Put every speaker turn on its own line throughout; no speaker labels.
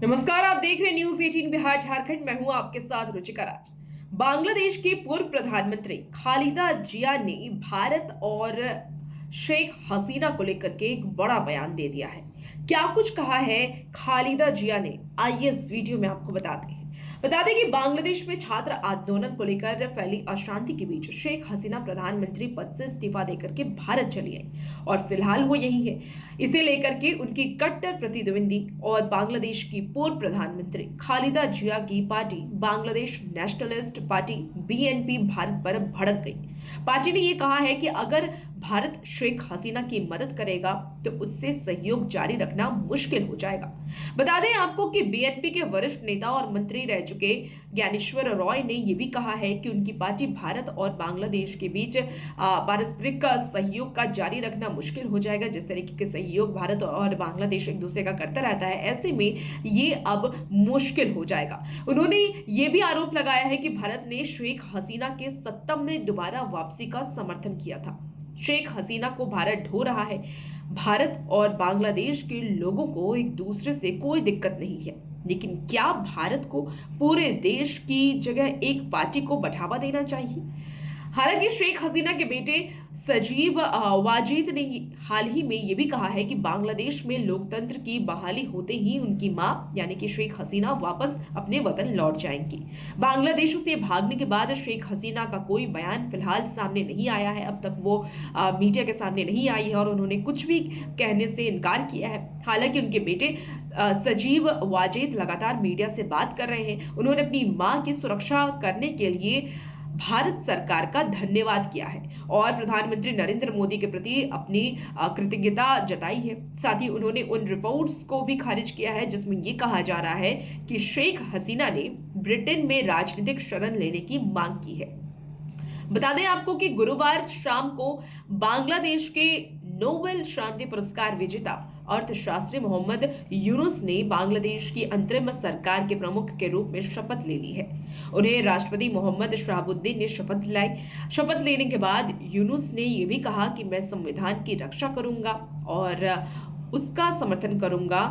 नमस्कार, आप देख रहे हैं न्यूज 18 बिहार झारखंड। मैं हूं आपके साथ रुचिका राज। बांग्लादेश के पूर्व प्रधानमंत्री खालिदा जिया ने भारत और शेख हसीना को लेकर के एक बड़ा बयान दे दिया है। क्या कुछ कहा है खालिदा जिया ने, आइए इस वीडियो में आपको बता दें कि बांग्लादेश में छात्र आंदोलन को लेकर फैली अशांति के बीच शेख हसीना प्रधानमंत्री पद से इस्तीफा देकर के भारत चली आई और फिलहाल वो यही है। इसे लेकर के उनकी कट्टर प्रतिद्वंदी और बांग्लादेश की पूर्व प्रधानमंत्री खालिदा जिया की party Bangladesh nationalist party BNP Bharat पर भड़क गई। पार्टी ने यह कहा है कि अगर भारत शेख हसीना की मदद करेगा तो उससे सहयोग जारी रखना मुश्किल हो जाएगा। बता दें आपको कि बीएनपी के वरिष्ठ नेता और मंत्री रह चुके ज्ञानेश्वर रॉय ने यह भी कहा है कि उनकी पार्टी भारत और बांग्लादेश के बीच पारस्परिक सहयोग का जारी रखना मुश्किल हो जाएगा। जिस तरीके के सहयोग भारत और बांग्लादेश एक दूसरे का करता रहता है, ऐसे में ये अब मुश्किल हो जाएगा। उन्होंने ये भी आरोप लगाया है कि भारत ने शेख हसीना के सत्ता में दोबारा वापसी का समर्थन किया था। शेख हसीना को भारत ढो रहा है। भारत और बांग्लादेश के लोगों को एक दूसरे से कोई दिक्कत नहीं है, लेकिन क्या भारत को पूरे देश की जगह एक पार्टी को बढ़ावा देना चाहिए? हालांकि शेख हसीना के बेटे सजीब वाजिद ने हाल ही में यह भी कहा है कि बांग्लादेश में लोकतंत्र की बहाली होते ही उनकी मां यानी कि शेख हसीना वापस अपने वतन लौट जाएंगी। बांग्लादेश से भागने के बाद शेख हसीना का कोई बयान फिलहाल सामने नहीं आया है। अब तक वो मीडिया के सामने नहीं आई है और उन्होंने कुछ भी कहने से इनकार किया है। हालांकि उनके बेटे सजीब वाजिद लगातार मीडिया से बात कर रहे हैं। उन्होंने अपनी मां की सुरक्षा करने के लिए भारत सरकार का धन्यवाद किया है और प्रधानमंत्री नरेंद्र मोदी के प्रति अपनी कृतज्ञता जताई है। साथ ही उन्होंने उन रिपोर्ट्स को भी खारिज किया है जिसमें यह कहा जा रहा है कि शेख हसीना ने ब्रिटेन में राजनीतिक शरण लेने की मांग की है। बता दें आपको कि गुरुवार शाम को बांग्लादेश के नोबेल शांति पुरस्कार विजेता अर्थशास्त्री मोहम्मद यूनुस ने बांग्लादेश की अंतरिम सरकार के प्रमुख के रूप में शपथ ले ली है। उन्हें राष्ट्रपति मोहम्मद शहाबुद्दीन ने शपथ दिलाई। शपथ लेने के बाद यूनुस ने यह भी कहा कि मैं संविधान की रक्षा करूंगा और उसका समर्थन करूंगा,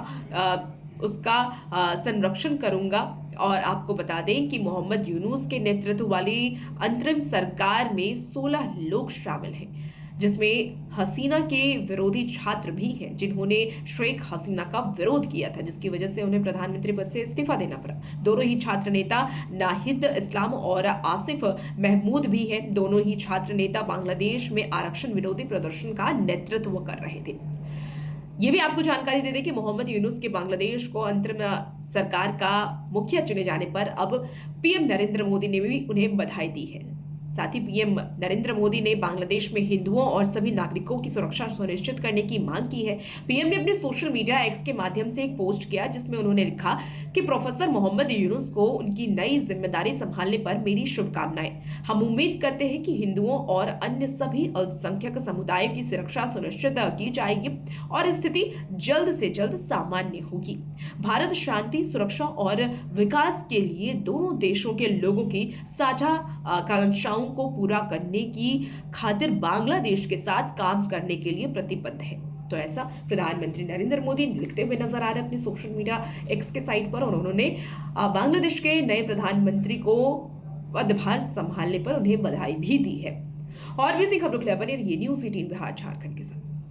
उसका संरक्षण करूंगा। और आपको बता दें कि मोहम्मद यूनुस के नेतृत्व वाली अंतरिम सरकार में 16 लोग शामिल हैं, जिसमें हसीना के विरोधी छात्र भी हैं जिन्होंने शेख हसीना का विरोध किया था, जिसकी वजह से उन्हें प्रधानमंत्री पद से इस्तीफा देना पड़ा। दोनों ही छात्र नेता नाहिद इस्लाम और आसिफ महमूद भी हैं। दोनों ही छात्र नेता बांग्लादेश में आरक्षण विरोधी प्रदर्शन का नेतृत्व कर रहे थे। ये भी आपको जानकारी दे दें कि मोहम्मद यूनुस के बांग्लादेश को अंतरिम सरकार का मुखिया चुने जाने पर अब पीएम नरेंद्र मोदी ने भी उन्हें बधाई दी है। साथ ही पीएम नरेंद्र मोदी ने बांग्लादेश में हिंदुओं और सभी नागरिकों की सुरक्षा सुनिश्चित करने की मांग की है। पीएम ने अपने सोशल मीडिया एक्स के माध्यम से एक पोस्ट किया जिसमें उन्होंने लिखा कि प्रोफेसर मोहम्मद यूनुस को उनकी नई जिम्मेदारी संभालने पर मेरी शुभकामनाएं। हम उम्मीद करते हैं कि हिंदुओं और अन्य सभी अल्पसंख्यक समुदाय की सुरक्षा सुनिश्चित की जाएगी और स्थिति जल्द से जल्द सामान्य होगी। भारत शांति, सुरक्षा और विकास के लिए दोनों देशों के लोगों की साझा आकांक्षाओं को पूरा करने की खातिर बांग्लादेश के साथ काम करने के लिए प्रतिबद्ध है। तो ऐसा प्रधानमंत्री नरेंद्र मोदी लिखते हुए नजर आ रहे हैं अपनी सोशल मीडिया एक्स के साइट पर और उन्होंने बांग्लादेश के नए प्रधानमंत्री को पदभार संभालने पर उन्हें बधाई भी दी है। और भी इसी खबरों के लिए बने रहिए न्यूज 18 बिहार झारखंड के साथ।